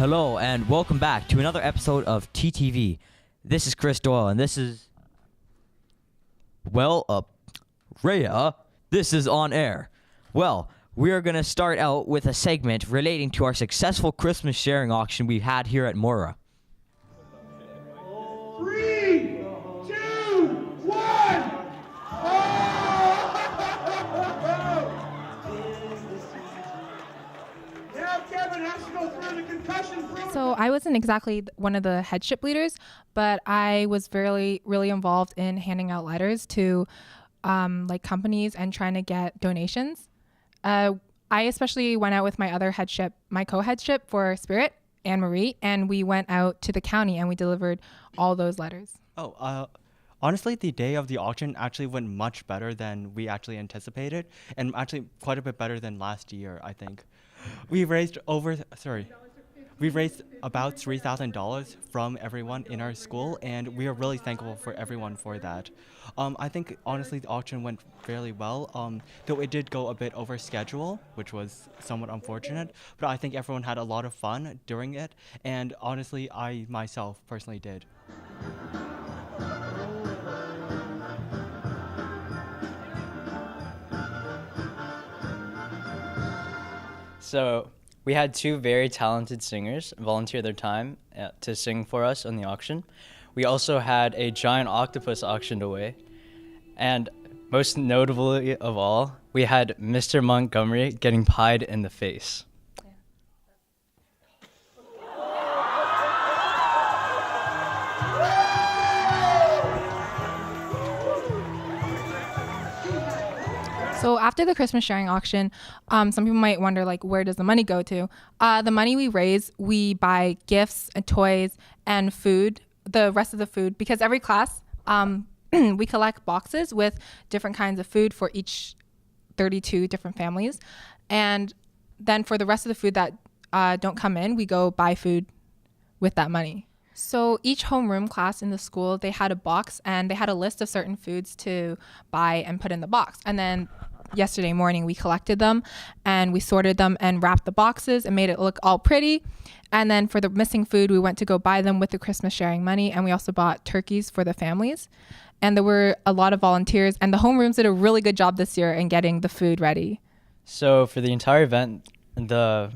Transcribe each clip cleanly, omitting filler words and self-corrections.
Hello and welcome back to another episode of TTV. This is Chris Doyle and this is, Rhea, this is On Air. Well, we are going to start out with a segment relating to our successful Christmas sharing auction we had here at Moira. 3, 2, 1! Now Kevin has to go through the concussion protocol. So I wasn't exactly one of the headship leaders, but I was really involved in handing out letters to companies and trying to get donations. I especially went out with my other headship, my co-headship for Spirit, Anne Marie, and we went out to the county and we delivered all those letters. Honestly, the day of the auction actually went much better than we actually anticipated, and actually quite a bit better than last year, I think. We raised about $3,000 from everyone in our school, and we are really thankful for everyone for that. I think, honestly, the auction went fairly well, though it did go a bit over schedule, which was somewhat unfortunate, but I think everyone had a lot of fun during it, and honestly, I myself personally did. So we had two very talented singers volunteer their time to sing for us on the auction. We also had a giant octopus auctioned away. And most notably of all, we had Mr. Montgomery getting pied in the face. So after the Christmas sharing auction, some people might wonder, where does the money go to? The money we raise, we buy gifts and toys and food, the rest of the food, because every class, we collect boxes with different kinds of food for each 32 different families. And then for the rest of the food that don't come in, we go buy food with that money. So each homeroom class in the school, they had a box and they had a list of certain foods to buy and put in the box. And then yesterday morning, we collected them and we sorted them and wrapped the boxes and made it look all pretty. And then for the missing food, we went to go buy them with the Christmas sharing money. And we also bought turkeys for the families. And there were a lot of volunteers and the homerooms did a really good job this year in getting the food ready. So for the entire event, the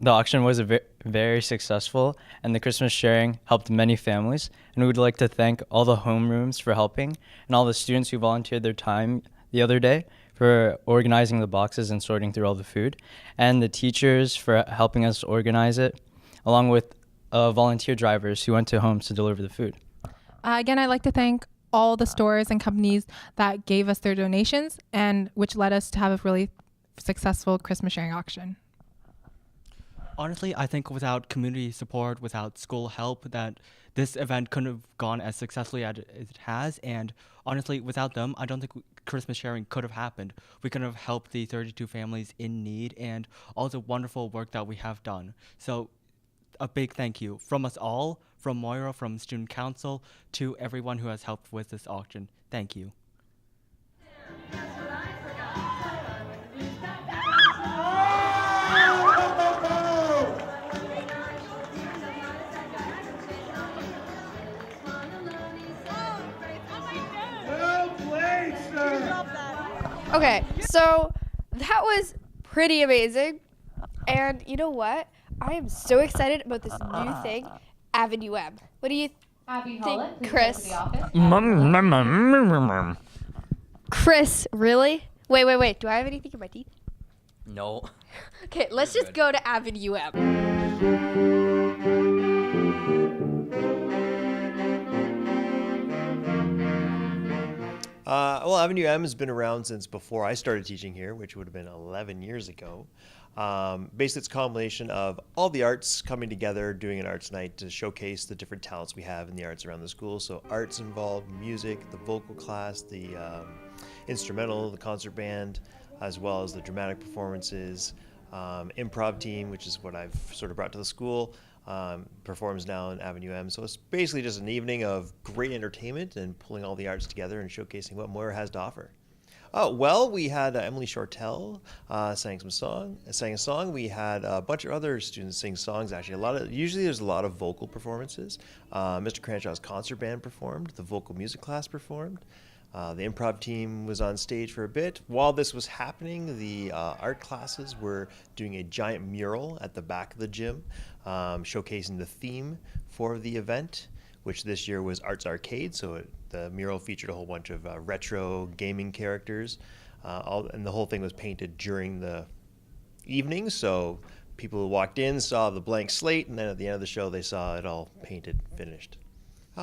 auction was very successful, and the Christmas sharing helped many families. And we would like to thank all the homerooms for helping, and all the students who volunteered their time the other day for organizing the boxes and sorting through all the food, and the teachers for helping us organize it, along with volunteer drivers who went to homes to deliver the food. Again, I'd like to thank all the stores and companies that gave us their donations, and which led us to have a really successful Christmas sharing auction. Honestly, I think without community support, without school help, that this event couldn't have gone as successfully as it has. And honestly, without them, I don't think Christmas sharing could have happened. We couldn't have helped the 32 families in need and all the wonderful work that we have done. So a big thank you from us all, from Moira, from Student Council, to everyone who has helped with this auction. Thank you. Okay, so that was pretty amazing. And you know what? I am so excited about this new thing, Avenue M. What do you think, Chris? Chris, really? Wait. Do I have anything in my teeth? No. Okay, let's just go to Avenue M. Well, Avenue M has been around since before I started teaching here, which would have been 11 years ago. Basically, it's a combination of all the arts coming together, doing an arts night to showcase the different talents we have in the arts around the school. So arts involved music, the vocal class, the instrumental, the concert band, as well as the dramatic performances, improv team, which is what I've sort of brought to the school, performs now in Avenue M. So it's basically just an evening of great entertainment and pulling all the arts together and showcasing what Moira has to offer. Oh well, we had Emily Shortell sang a song. We had a bunch of other students sing songs. Actually, usually there's a lot of vocal performances. Mr. Cranshaw's concert band performed. The vocal music class performed. The improv team was on stage for a bit. While this was happening, the art classes were doing a giant mural at the back of the gym, showcasing the theme for the event, which this year was Arts Arcade. So the mural featured a whole bunch of retro gaming characters, and the whole thing was painted during the evening. So people who walked in saw the blank slate, and then at the end of the show, they saw it all painted, finished.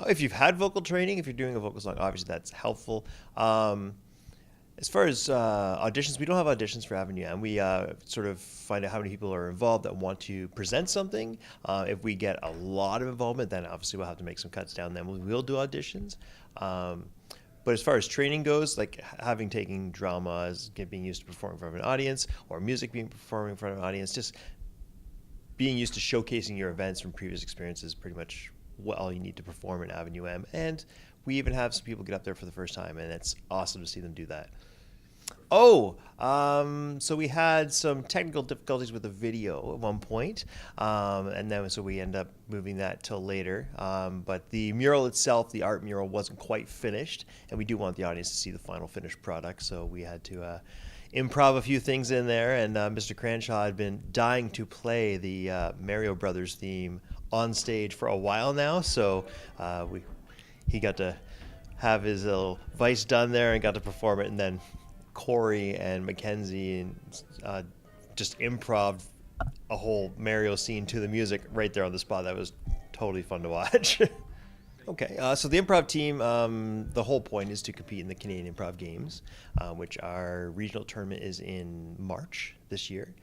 If you've had vocal training, if you're doing a vocal song, obviously that's helpful. As far as auditions, we don't have auditions for Avenue M. We sort of find out how many people are involved that want to present something. If we get a lot of involvement, then obviously we'll have to make some cuts down. Then we will do auditions. But as far as training goes, like having taken drama as being used to performing in front of an audience, or music being performing in front of an audience, just being used to showcasing your events from previous experiences, pretty much what all you need to perform in Avenue M. And we even have some people get up there for the first time, and it's awesome to see them do that. So we had some technical difficulties with the video at one point, and then so we end up moving that till later. But the mural itself, the art mural, wasn't quite finished, and we do want the audience to see the final finished product, so we had to improv a few things in there, and Mr. Cranshaw had been dying to play the Mario Brothers theme on stage for a while now, so he got to have his little vice done there and got to perform it, and then Corey and Mackenzie just improv a whole Mario scene to the music right there on the spot. That was totally fun to watch. Okay, so the improv team, the whole point is to compete in the Canadian Improv Games, which our regional tournament is in March this year.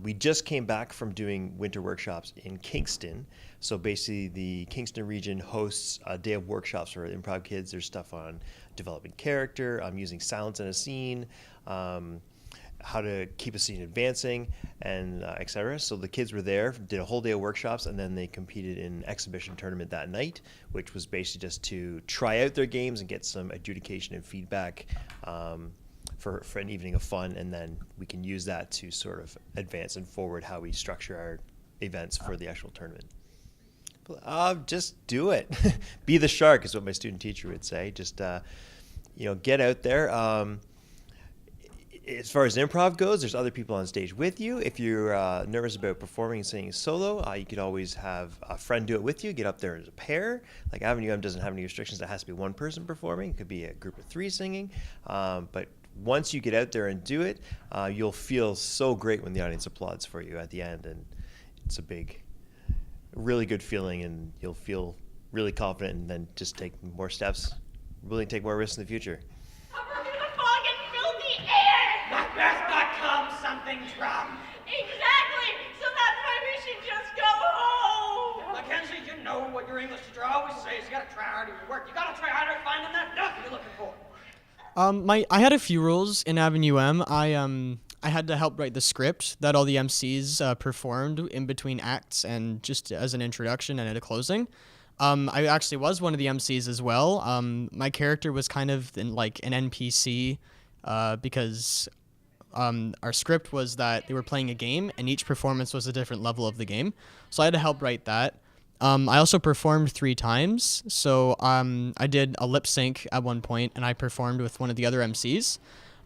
We just came back from doing winter workshops in Kingston. So basically the Kingston region hosts a day of workshops for improv kids. There's stuff on developing character, using silence in a scene, how to keep a scene advancing, and etc. So the kids were there, did a whole day of workshops, and then they competed in an exhibition tournament that night, which was basically just to try out their games and get some adjudication and feedback for an evening of fun, and then we can use that to sort of advance and forward how we structure our events for the actual tournament. Just do it. Be the shark is what my student teacher would say. Just get out there. As far as improv goes, there's other people on stage with you. If you're nervous about performing and singing solo, you could always have a friend do it with you. Get up there as a pair. Like Avenue M doesn't have any restrictions. That has to be one person performing. It could be a group of 3 singing. But once you get out there and do it, you'll feel so great when the audience applauds for you at the end. And it's a really good feeling, and you'll feel really confident and then just take more steps, really take more risks in the future. Something's wrong. Exactly! So that's why we should just go home! Mackenzie, you know what your English teacher always says. You gotta try harder at work. You gotta try harder at finding that duck you're looking for. I had a few rules in Avenue M. I had to help write the script that all the MCs performed in between acts and just as an introduction and at a closing. I actually was one of the MCs as well. My character was kind of like an NPC because our script was that they were playing a game and each performance was a different level of the game. So I had to help write that. I also performed 3 times. So I did a lip sync at one point and I performed with one of the other MCs.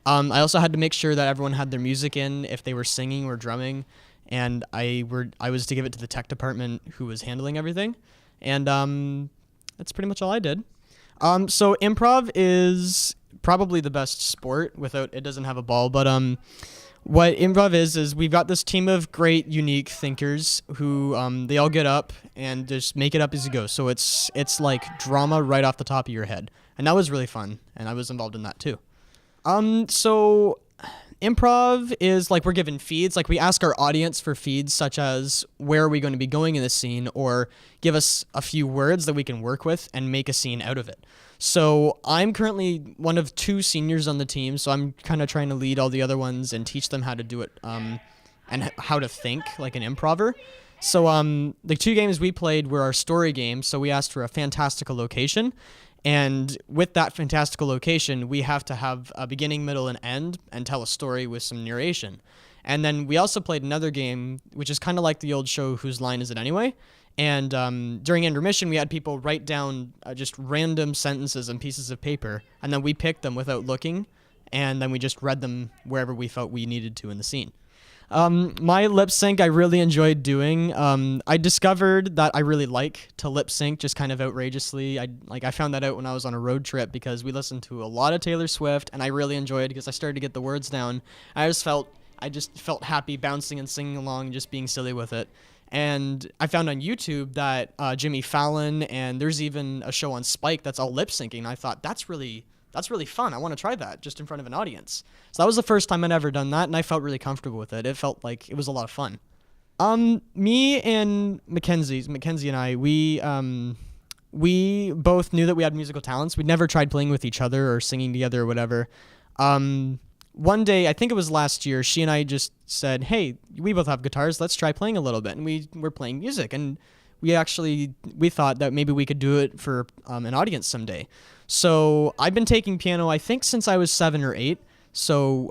I also had to make sure that everyone had their music in if they were singing or drumming. And I was to give it to the tech department who was handling everything. And that's pretty much all I did. So improv is probably the best sport it doesn't have a ball, but what improv is we've got this team of great, unique thinkers who they all get up and just make it up as you go. So it's like drama right off the top of your head, and that was really fun, and I was involved in that too. So improv is like we're given feeds, like we ask our audience for feeds such as where are we going to be going in this scene, or give us a few words that we can work with and make a scene out of it. So I'm currently one of 2 seniors on the team, so I'm kind of trying to lead all the other ones and teach them how to do it and how to think like an improver. So the 2 games we played were our story games, so we asked for a fantastical location, And with that fantastical location, we have to have a beginning, middle, and end and tell a story with some narration. And then we also played another game, which is kind of like the old show, Whose Line Is It Anyway? And during intermission, we had people write down just random sentences and pieces of paper, and then we picked them without looking, and then we just read them wherever we felt we needed to in the scene. My lip sync I really enjoyed doing. I discovered that I really like to lip sync just kind of outrageously. I found that out when I was on a road trip because we listened to a lot of Taylor Swift, and I really enjoyed it because I started to get the words down. I just felt happy bouncing and singing along and just being silly with it. And I found on YouTube that Jimmy Fallon, and there's even a show on Spike that's all lip syncing. And I thought that's really fun. I want to try that just in front of an audience. So that was the first time I'd ever done that, and I felt really comfortable with it. It felt like it was a lot of fun. Me and Mackenzie and I, we both knew that we had musical talents. We'd never tried playing with each other or singing together or whatever. One day, I think it was last year, she and I just said, hey, we both have guitars, let's try playing a little bit. And we were playing music, and we thought that maybe we could do it for an audience someday. So I've been taking piano, I think, since I was 7 or 8. So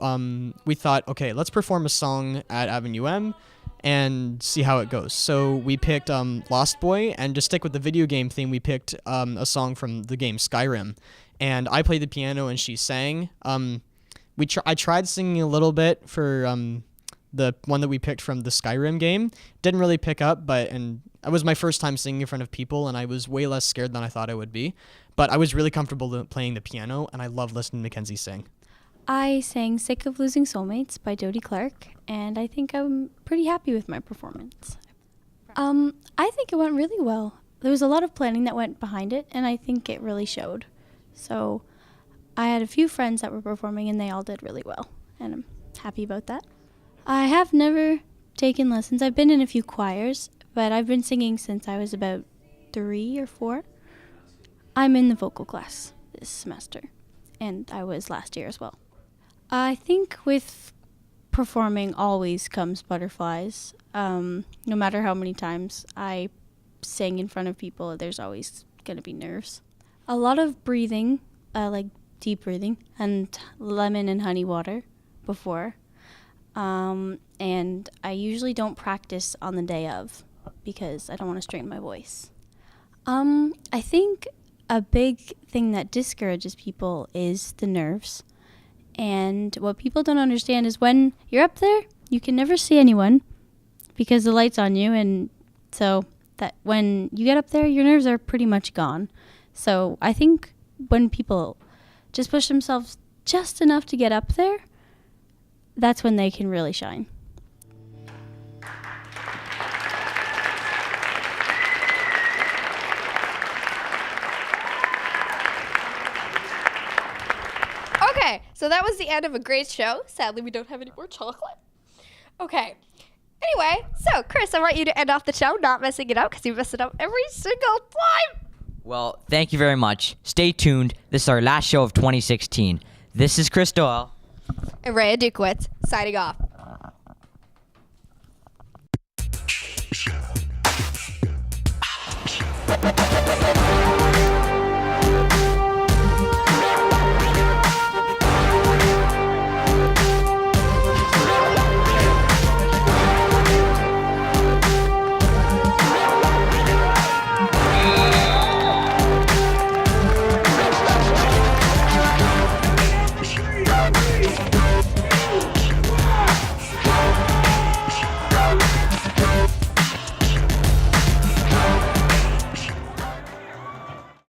we thought, okay, let's perform a song at Avenue M and see how it goes. So we picked Lost Boy, and to stick with the video game theme, we picked a song from the game Skyrim. And I played the piano and she sang. I tried singing a little bit for the one that we picked from the Skyrim game. Didn't really pick up, and it was my first time singing in front of people, and I was way less scared than I thought I would be. But I was really comfortable playing the piano, and I love listening to Mackenzie sing. I sang Sick of Losing Soulmates by Jody Clark, and I think I'm pretty happy with my performance. I think it went really well. There was a lot of planning that went behind it, and I think it really showed. So I had a few friends that were performing, and they all did really well, and I'm happy about that. I have never taken lessons. I've been in a few choirs, but I've been singing since I was about 3 or 4. I'm in the vocal class this semester, and I was last year as well. I think with performing always comes butterflies. No matter how many times I sing in front of people, there's always going to be nerves. A lot of breathing, like deep breathing, and lemon and honey water before. And I usually don't practice on the day of because I don't want to strain my voice. I think a big thing that discourages people is the nerves. And what people don't understand is when you're up there, you can never see anyone because the light's on you. And so that when you get up there, your nerves are pretty much gone. So I think when people just push themselves just enough to get up there, that's when they can really shine. Okay, so that was the end of a great show. Sadly, we don't have any more chocolate. Okay. Anyway, so Chris, I want you to end off the show, not messing it up, because you mess it up every single time. Well, thank you very much. Stay tuned. This is our last show of 2016. This is Chris Doyle. And Rhea Dukowitz, signing off.